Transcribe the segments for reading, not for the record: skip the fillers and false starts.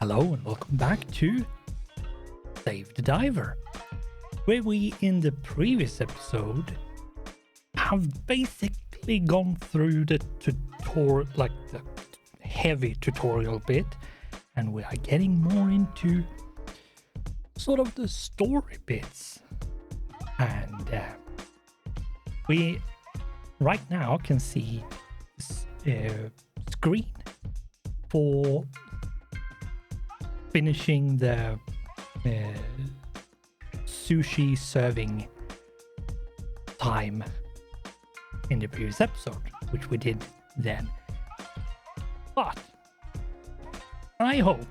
Hello and welcome back to Save the Diver, where we in the previous episode have basically gone through the tutorial, like the heavy tutorial bit, and we are getting more into sort of the story bits. And we right now can see this screen for finishing the sushi serving time in the previous episode, which we did then. But I hope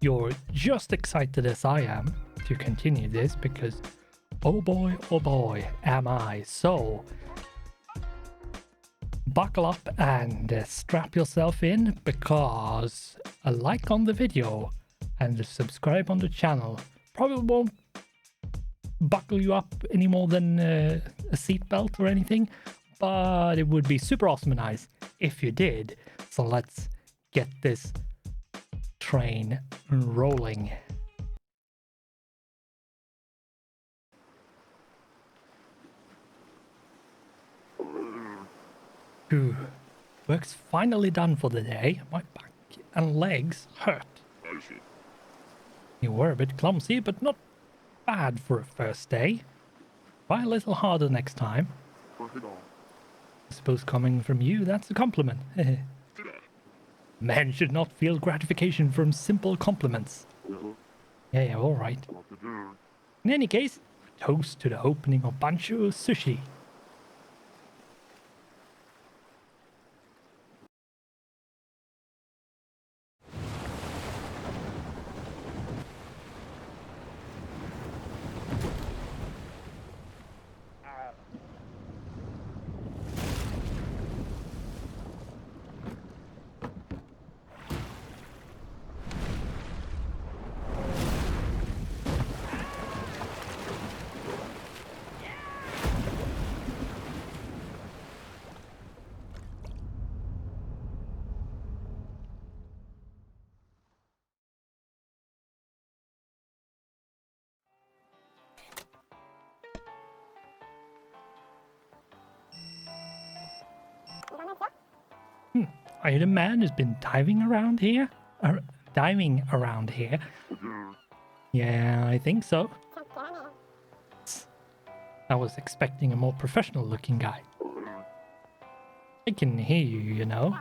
you're just excited as I am to continue this, because oh boy, am I. So buckle up and strap yourself in, because a like on the video and a subscribe on the channel probably won't buckle you up any more than a seatbelt or anything, but it would be super awesome and nice if you did. So let's get this train rolling. Ooh, work's finally done for the day. My back and legs hurt. You were a bit clumsy, but not bad for a first day. Try a little harder next time. I suppose coming from you, that's a compliment. Men should not feel gratification from simple compliments. Yeah, alright. In any case, toast to the opening of Bancho Sushi. Are you the man who's been diving around here? Yeah, I think so. I was expecting a more professional looking guy. I can hear you, you know.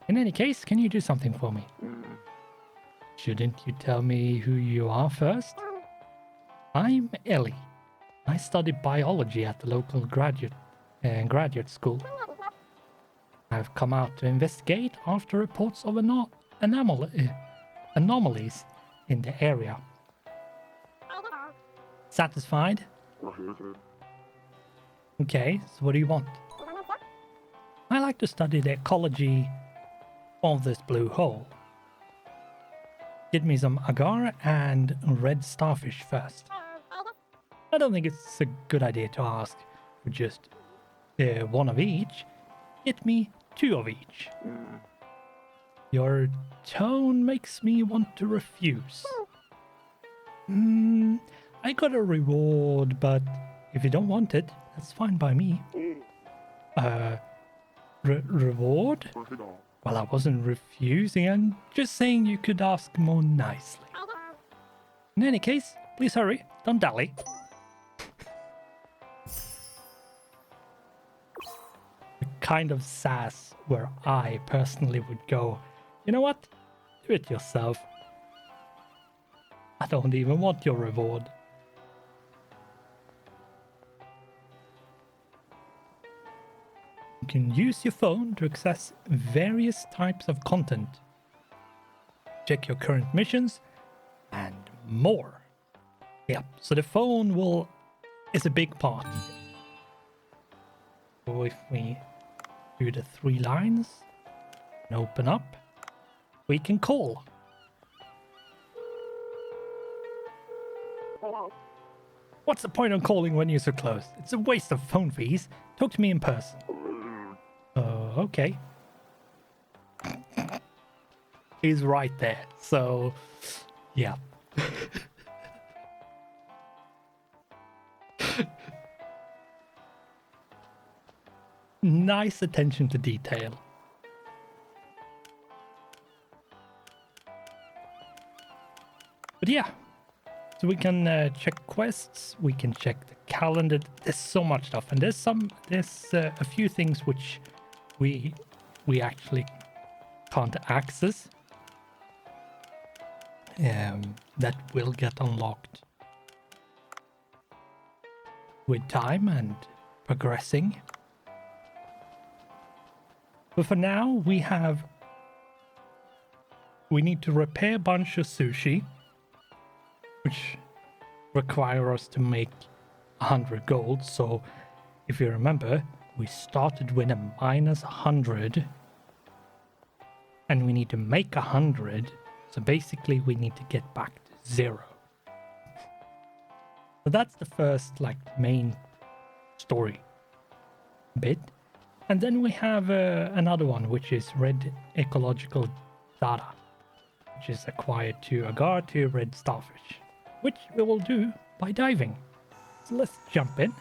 In any case, can you do something for me? Shouldn't you tell me who you are first? I'm Ellie. I study biology at the local graduate school. I've come out to investigate after reports of anomalies in the area. Satisfied? Okay, so what do you want? I like to study the ecology of this blue hole. Get me some agar and red starfish first. I don't think it's a good idea to ask for just one of each. Get me 2 of each. Your tone makes me want to refuse. I got a reward, but if you don't want it, that's fine by me. Reward? Well, I wasn't refusing, I'm just saying you could ask more nicely. In any case, please hurry, don't dally. Kind of sass where I personally would go, you know what? Do it yourself. I don't even want your reward. You can use your phone to access various types of content, check your current missions, and more. Yep, so the phone is a big part. So if we do the 3 lines and open up, we can call. What's the point of calling when you're so close? It's a waste of phone fees. Talk to me in person. Okay. is right there. So, yeah. Nice attention to detail. But yeah, so we can check quests, we can check the calendar. There's so much stuff, and there's a few things which we actually can't access. That will get unlocked with time and progressing. But for now, we need to repair a bunch of sushi, which require us to make 100 gold. So if you remember, we started with a minus 100 and we need to make 100. So basically we need to get back to 0. So that's the first main story bit. And then we have another one, which is red ecological data, which is acquired to agar to red starfish, which we will do by diving. So let's jump in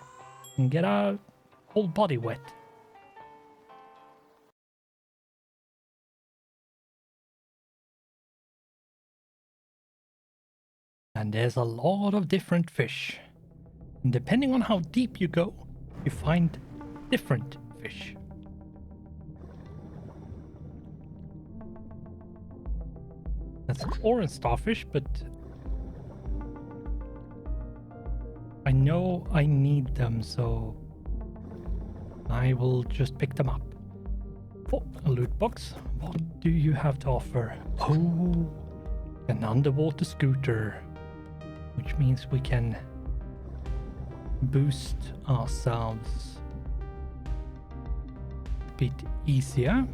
and get our whole body wet. And there's a lot of different fish. And depending on how deep you go, you find different fish. That's an orange starfish, but I know I need them, so I will just pick them up. Oh, a loot box. What do you have to offer? Oh, an underwater scooter, which means we can boost ourselves a bit easier.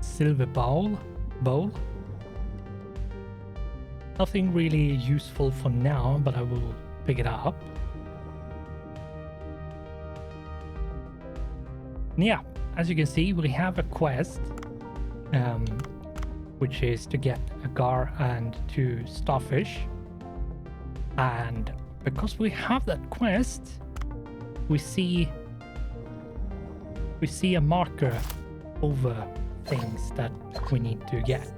Silver bowl. Nothing really useful for now, but I will pick it up. Yeah, as you can see, we have a quest, which is to get agar and 2 starfish. And because we have that quest, we see a marker over things that we need to get.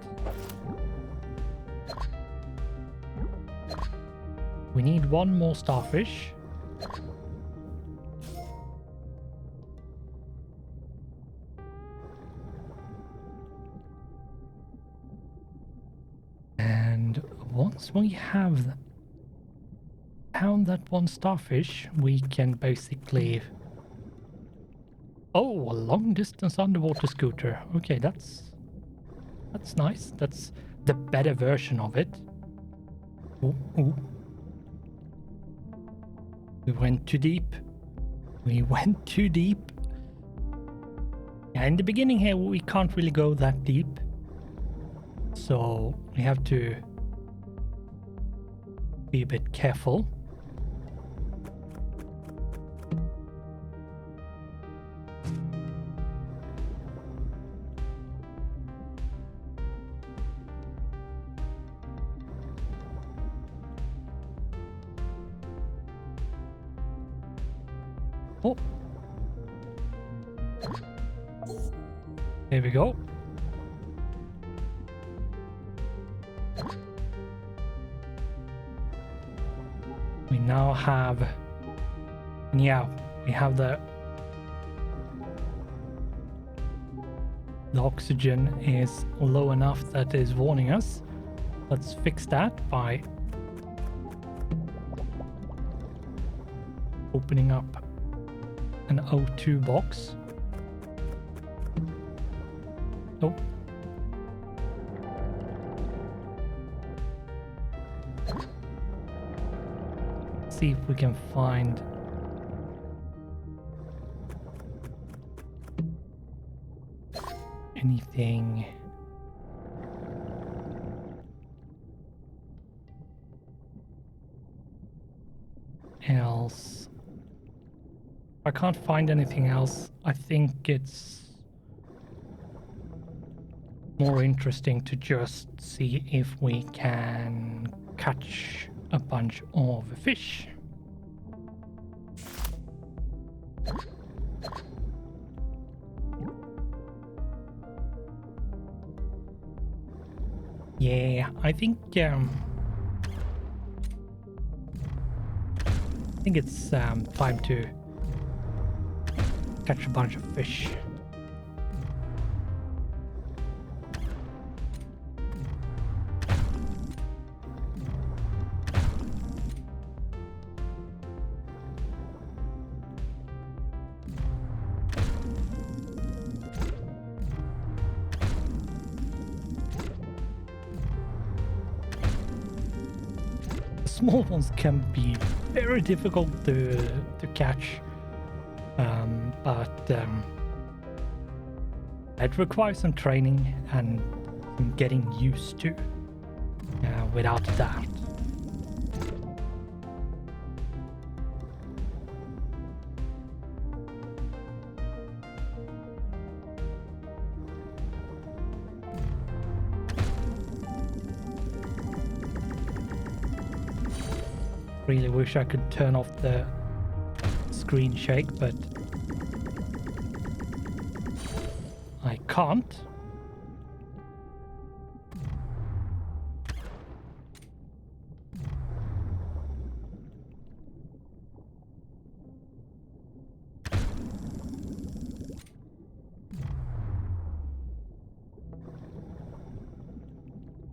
We need 1 more starfish. And once we have found that 1 starfish, we can basically... Oh, a long distance underwater scooter. Okay, that's nice. That's the better version of it. Ooh, ooh. We went too deep. Yeah, in the beginning here, we can't really go that deep. So we have to be a bit careful. Oh. There we go. We now have... Yeah, we have the oxygen is low enough that it is warning us. Let's fix that by opening up an O2 box. Oh. See if we can find anything. else. I can't find anything else. I think it's more interesting to just see if we can catch a bunch of fish. Yeah, I think it's time to catch a bunch of fish. Small ones can be very difficult to catch, but it requires some training and some getting used to, without a doubt. Really wish I could turn off the screen shake, but I can't.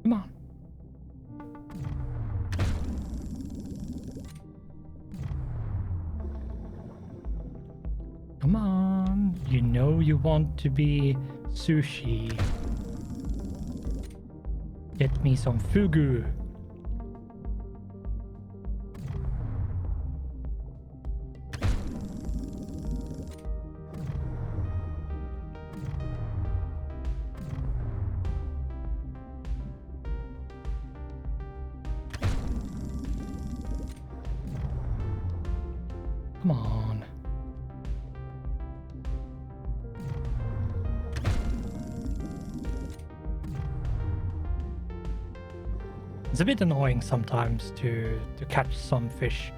Come on. Come on, you know you want to be sushi. Get me some fugu. Come on. It's a bit annoying sometimes to catch some fish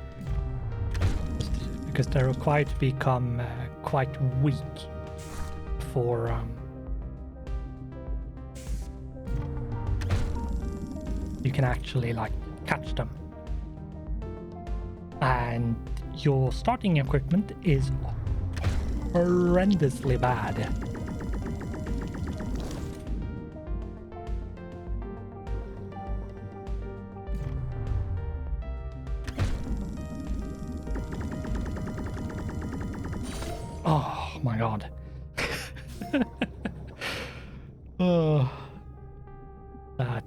because they're required to become quite weak before you can actually like catch them. And your starting equipment is horrendously bad. Oh my god. Oh, that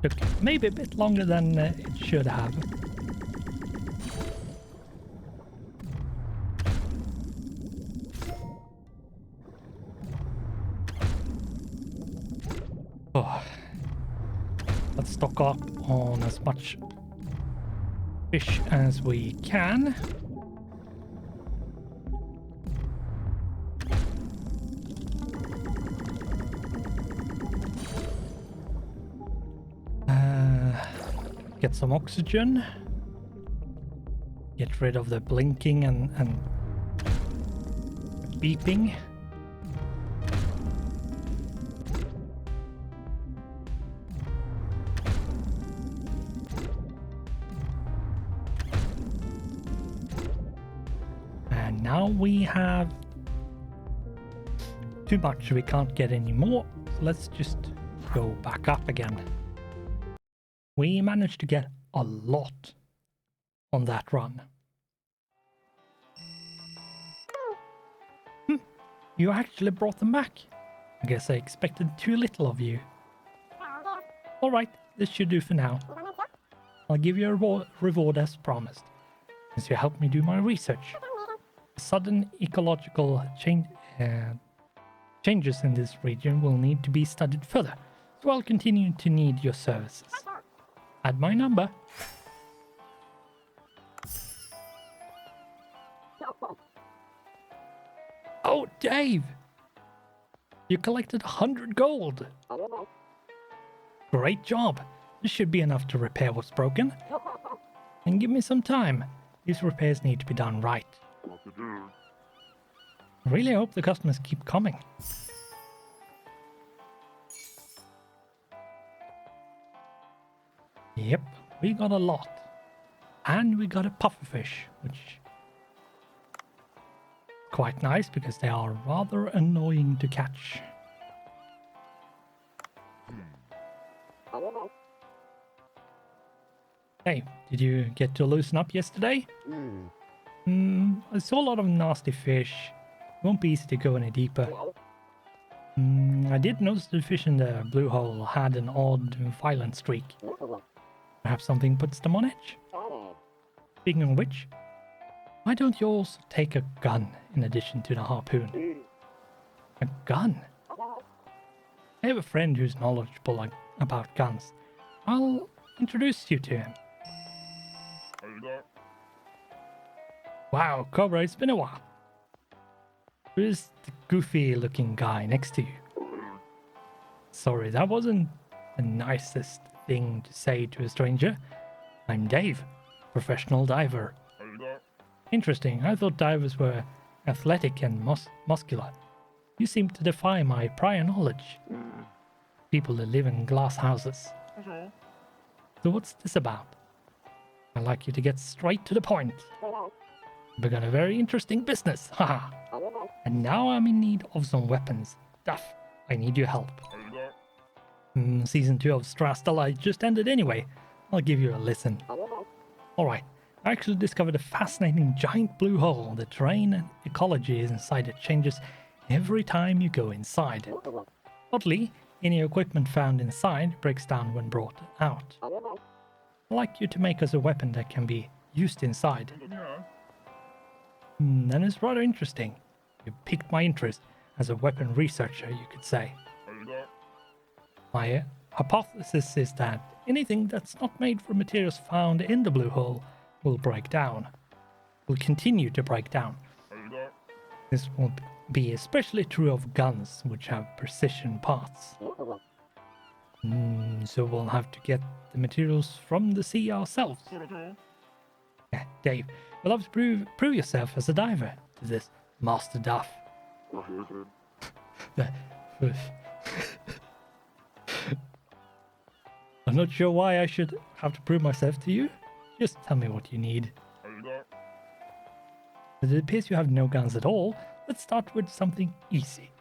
took maybe a bit longer than it should have. Oh. Let's stock up on as much fish as we can. Get some oxygen. Get rid of the blinking and beeping. And now we have too much. We can't get any more. So let's just go back up again. We managed to get a lot on that run. You actually brought them back. I guess I expected too little of you. Alright, this should do for now. I'll give you a reward as promised, since you helped me do my research. Sudden ecological changes in this region will need to be studied further, so I'll continue to need your services. Add my number. Oh, Dave! You collected 100 gold! Great job! This should be enough to repair what's broken. And give me some time. These repairs need to be done right. Really hope the customers keep coming. Yep, we got a lot. And we got a pufferfish, which quite nice because they are rather annoying to catch. Hey, did you get to loosen up yesterday? I saw a lot of nasty fish. It won't be easy to go any deeper. I did notice the fish in the blue hole had an odd violent streak. Perhaps something puts them on edge? Speaking of which, why don't you also take a gun in addition to the harpoon? A gun? I have a friend who's knowledgeable about guns. I'll introduce you to him. Wow, Cobra, it's been a while. Who's the goofy looking guy next to you? Sorry, that wasn't the nicest thing to say to a stranger. I'm Dave, professional diver. Interesting, I thought divers were athletic and muscular. You seem to defy my prior knowledge. People that live in glass houses. So what's this about? I'd like you to get straight to the point. Begun a very interesting business, haha. And now I'm in need of some weapons. Duff, I need your help. Season 2 of Strass Delight just ended anyway. I'll give you a listen. Alright, I actually discovered a fascinating giant blue hole. The terrain and ecology inside it changes every time you go inside. Oddly, any equipment found inside breaks down when brought out. I'd like you to make us a weapon that can be used inside. That is rather interesting. You piqued my interest as a weapon researcher, you could say. My hypothesis is that anything that's not made from materials found in the blue hole will break down. Will continue to break down. This will be especially true of guns, which have precision parts. So we'll have to get the materials from the sea ourselves. Yeah, Dave, you'll have to prove yourself as a diver to this Master Duff. I'm not sure why I should have to prove myself to you. Just tell me what you need. But it appears you have no guns at all. Let's start with something easy.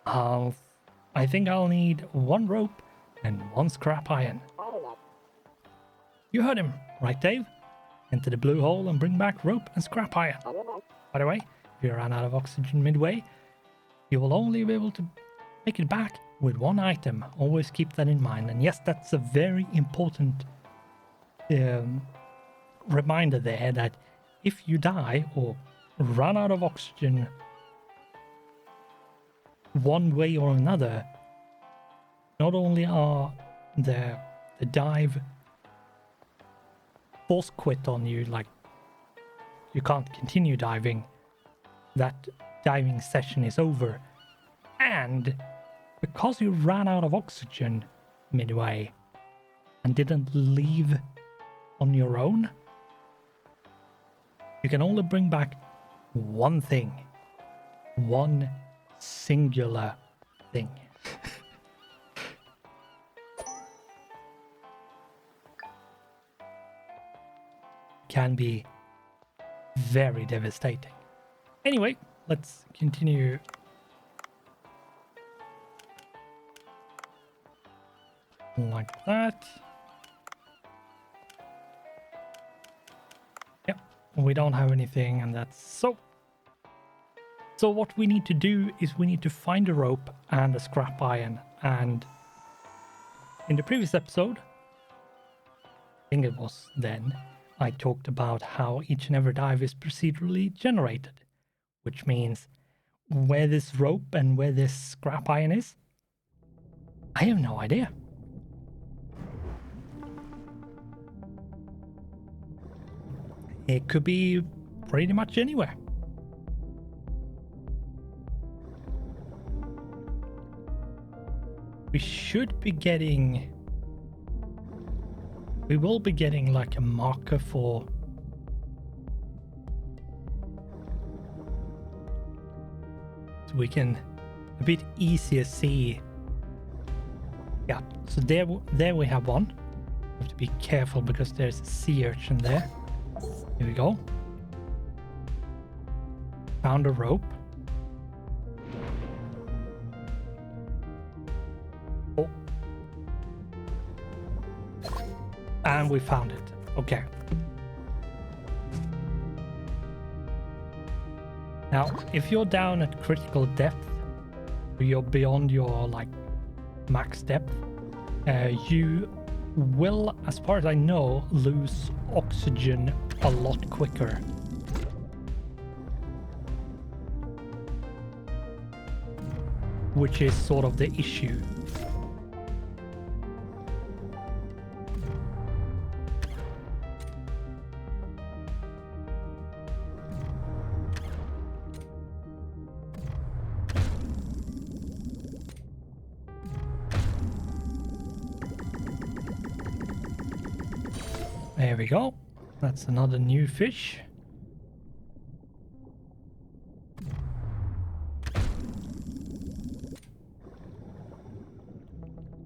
I think I'll need 1 rope and 1 scrap iron. You heard him, right, Dave? Enter the blue hole and bring back rope and scrap iron. By the way, if you run out of oxygen midway, you will only be able to make it back with 1 item. Always keep that in mind. And yes, that's a very important reminder there, that if you die or run out of oxygen one way or another, not only are the dive force quit on you, like you can't continue diving, that diving session is over, and because you ran out of oxygen midway and didn't leave on your own, you can only bring back 1 thing. 1 singular thing. Can be very devastating. Anyway, let's continue. Like that. Yep, we don't have anything, and that's so. So what we need to do is we need to find a rope and a scrap iron. And in the previous episode, I think it was then, I talked about how each and every dive is procedurally generated, which means where this rope and where this scrap iron is, I have no idea. It could be pretty much anywhere. we should be getting... We will be getting like a marker for... So we can a bit easier see. Yeah, so there we have one. Have to be careful because there's a sea urchin there. Here we go. Found a rope. Oh. And we found it. Okay. Now, if you're down at critical depth, you're beyond your like max depth, you will, as far as I know, lose oxygen a lot quicker. Which is sort of the issue. There we go. That's another new fish.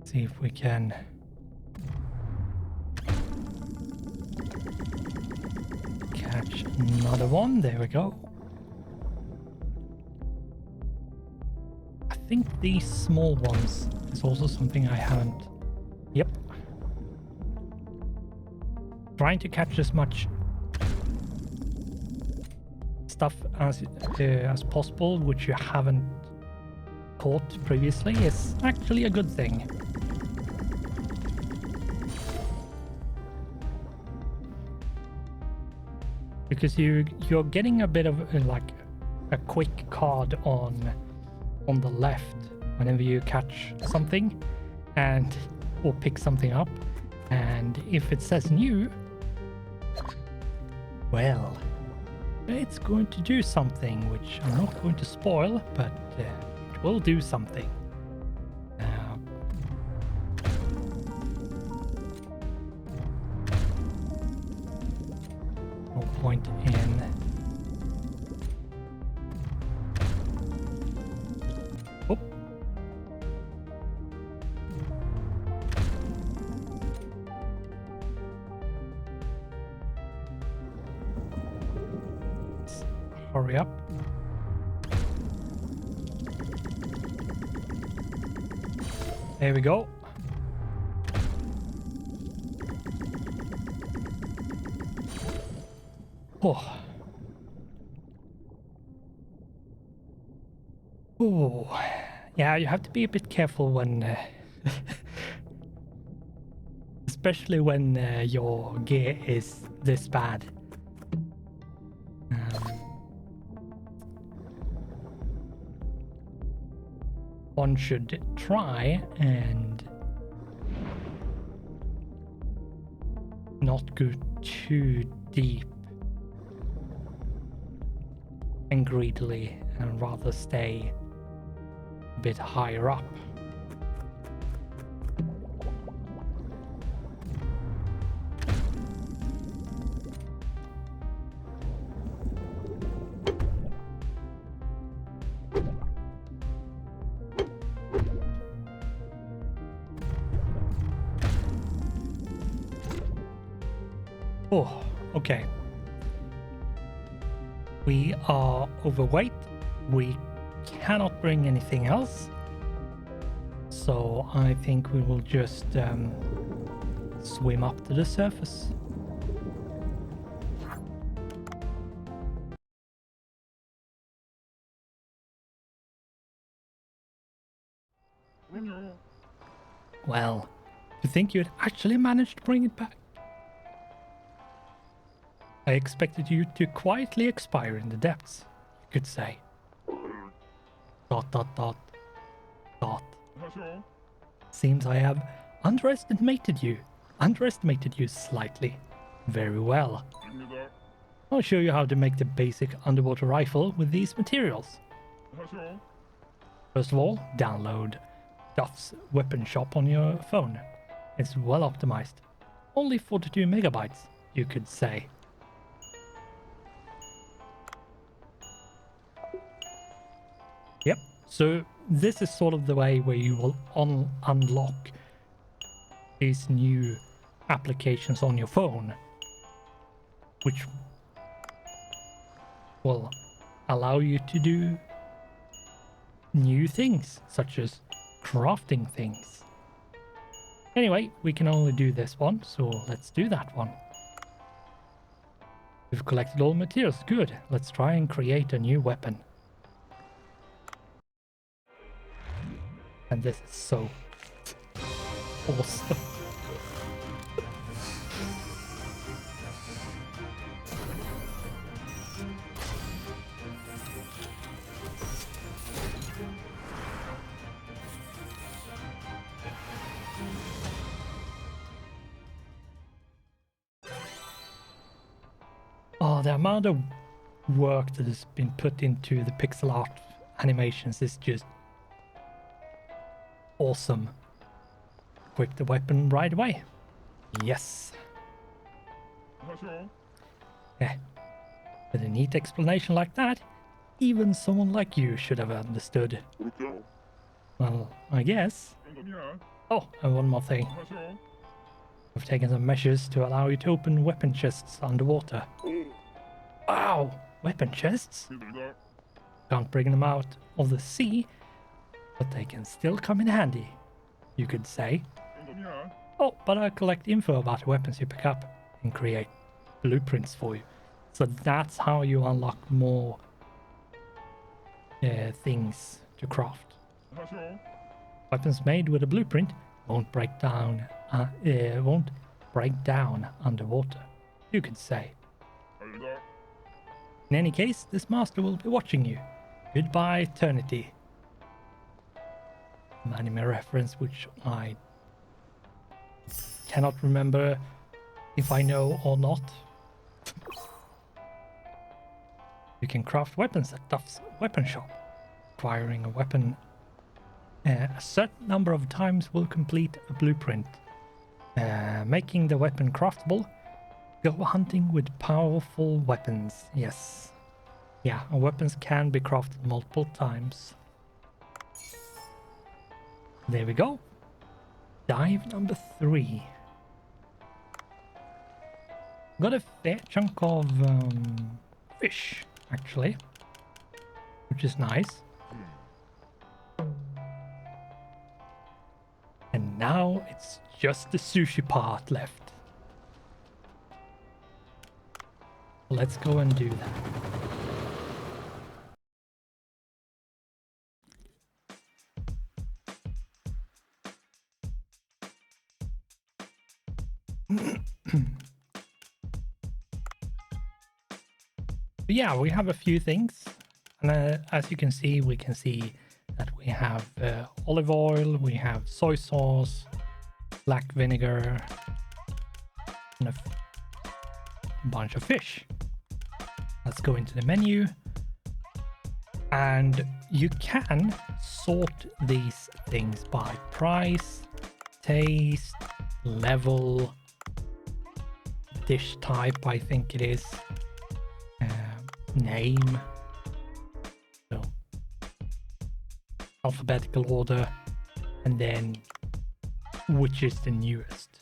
See if we can catch another one. There we go. I think these small ones is also something I haven't. Yep. Trying to catch as much stuff as possible which you haven't caught previously is actually a good thing. Because you're getting a bit of like a quick card on the left whenever you catch something and or pick something up, and if it says new, well, it's going to do something which I'm not going to spoil, but it will do something. No point in oh. Hurry up. There we go. Oh. Oh. Yeah, you have to be a bit careful when... especially when your gear is this bad. One should try and not go too deep and greedily, and rather stay a bit higher up. Oh, okay. We are overweight. We cannot bring anything else. So I think we will just swim up to the surface. Well, to think you'd actually managed to bring it back. I expected you to quietly expire in the depths, you could say. ... Seems I have underestimated you slightly. Very well. I'll show you how to make the basic underwater rifle with these materials. First of all, download Duff's weapon shop on your phone. It's well optimized. Only 42 megabytes, you could say. Yep, so this is sort of the way where you will unlock these new applications on your phone, which will allow you to do new things, such as crafting things. Anyway, we can only do this one, so let's do that one. We've collected all materials. Good. Let's try and create a new weapon. And this is so awesome. Oh, the amount of work that has been put into the pixel art animations is just awesome. Equip the weapon right away. Yes. Yeah. With a neat explanation like that, even someone like you should have understood. Well, I guess. Oh, and one more thing. I've taken some measures to allow you to open weapon chests underwater. Wow! Weapon chests? Can't bring them out of the sea, but they can still come in handy, you could say. Oh, but I'll collect info about the weapons you pick up and create blueprints for you. So that's how you unlock more things to craft. Weapons made with a blueprint won't break down underwater, you could say. In any case, this master will be watching you. Goodbye, eternity. An anime reference which I cannot remember if I know or not. You can craft weapons at Duff's weapon shop. Acquiring a weapon a certain number of times will complete a blueprint. Making the weapon craftable. Go hunting with powerful weapons. Yes. Yeah, weapons can be crafted multiple times. There we go. Dive number 3. Got a fair chunk of fish, actually, which is nice. And now it's just the sushi part left. Let's go and do that. Yeah, we have a few things, and as you can see, that we have olive oil, we have soy sauce, black vinegar, and a bunch of fish. Let's go into the menu, and you can sort these things by price, taste, level, dish type, I think it is, name, so alphabetical order, and then which is the newest.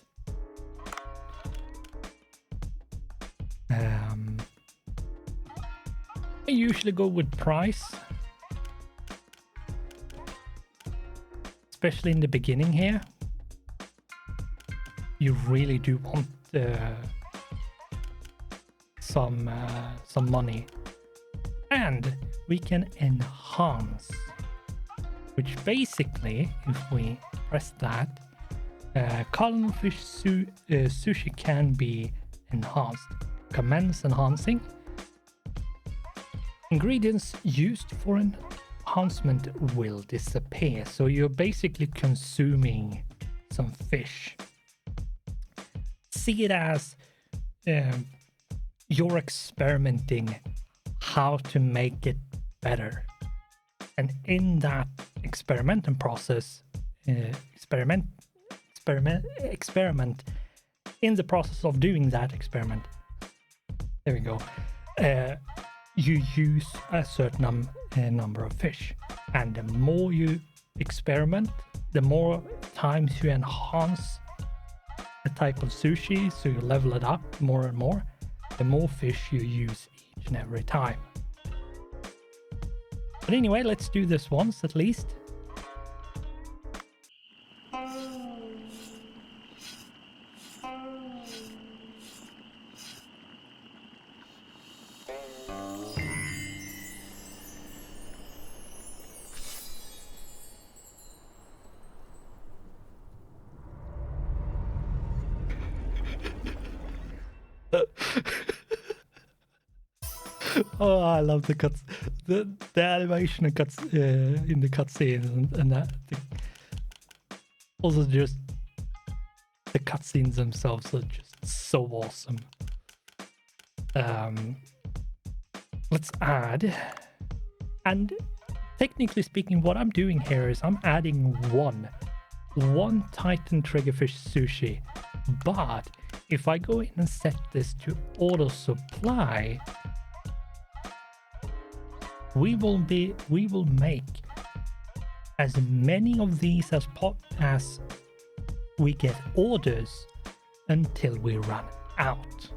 I usually go with price, especially in the beginning here. You really do want some money. And we can enhance, which basically, if we press that, culinary sushi can be enhanced. Commence enhancing. Ingredients used for enhancement will disappear. So you're basically consuming some fish. See it as you're experimenting how to make it better. And in that experimenting process, experiment. In the process of doing that experiment, there we go. You use a certain number of fish, and the more you experiment, the more times you enhance a type of sushi, so you level it up more and more, the more fish you use each and every time. But anyway, let's do this once at least. Oh, I love the cuts, the animation and cuts in the cutscenes, and that. Also, just the cutscenes themselves are just so awesome. Let's add, and technically speaking, what I'm doing here is I'm adding one Titan triggerfish sushi, but if I go in and set this to auto supply, we will make as many of these as we get orders until we run out,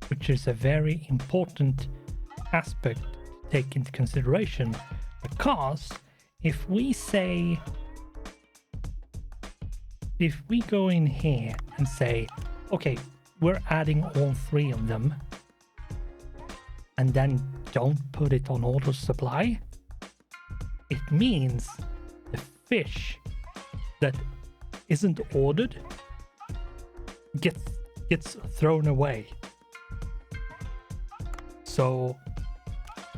which is a very important aspect to take into consideration, because if we go in here and say, okay, we're adding all 3 of them, and then don't put it on auto supply, it means the fish that isn't ordered gets thrown away. So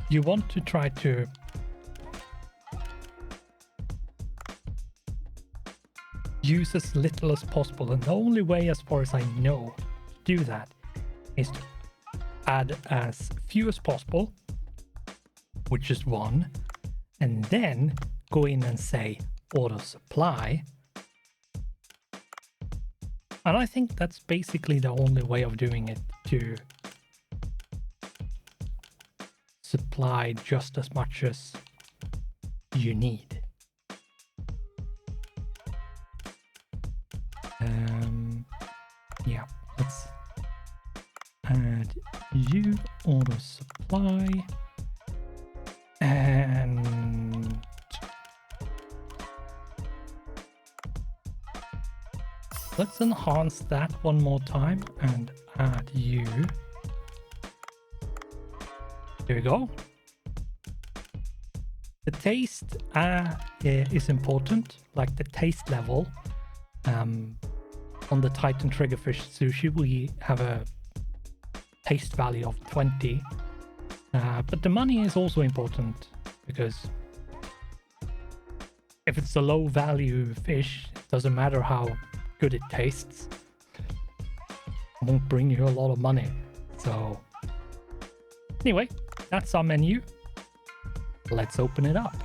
you want to try to use as little as possible, and the only way, as far as I know, to do that is to add as few as possible, which is 1, and then go in and say auto supply. And I think that's basically the only way of doing it, to supply just as much as you need. Yeah, let's add you auto supply, and let's enhance that one more time and add you. Here we go. The taste is important, like the taste level. On the Titan triggerfish sushi, we have a taste value of 20, but the money is also important, because if it's a low value fish, it doesn't matter how good it tastes, it won't bring you a lot of money. So anyway, that's our menu. Let's open it up.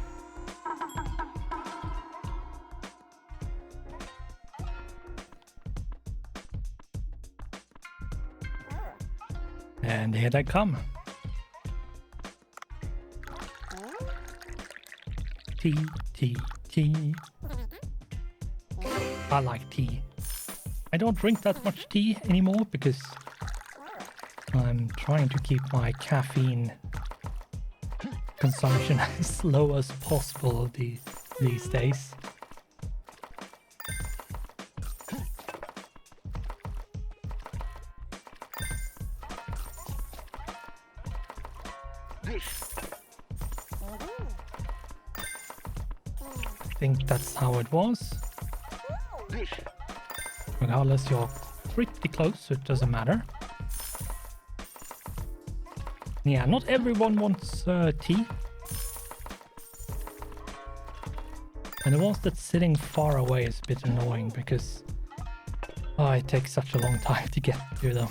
And here they come. Tea. I like tea. I don't drink that much tea anymore because I'm trying to keep my caffeine consumption as low as possible these days. I think that's how it was. Regardless, you're pretty close, so it doesn't matter. Yeah, not everyone wants tea. And the ones that's sitting far away is a bit annoying because it takes such a long time to get to them.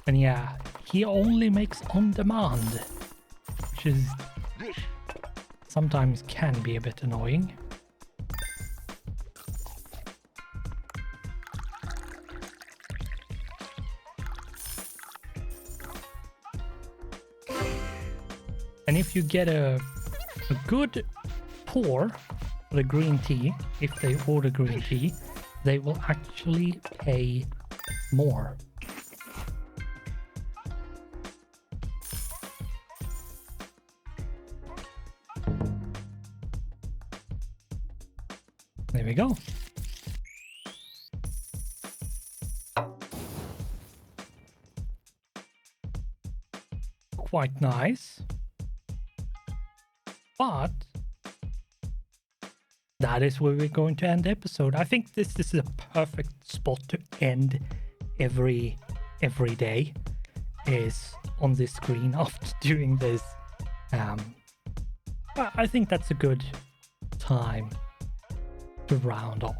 And yeah, he only makes on demand, which is sometimes can be a bit annoying. And if you get a good pour for the green tea, if they order green tea, they will actually pay more. There we go. Quite nice. But that is where we're going to end the episode. I think this is a perfect spot to end every day, is on this screen after doing this. I think that's a good time to round off.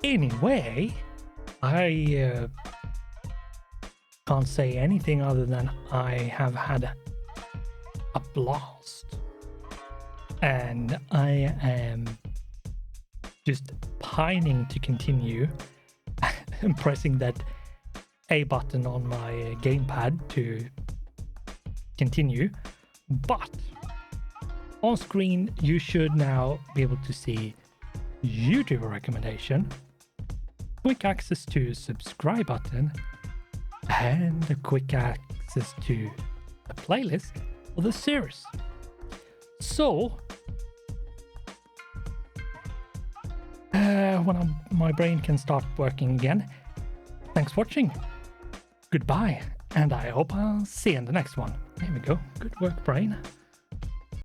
Anyway, I can't say anything other than I have had a blast, and I am just pining to continue and pressing that A button on my gamepad to continue. But on screen you should now be able to see YouTube recommendation, quick access to subscribe button, and a quick access to the playlist of the series. So when my brain can start working again, thanks for watching, goodbye, and I hope I'll see you in the next one. There we go, good work brain.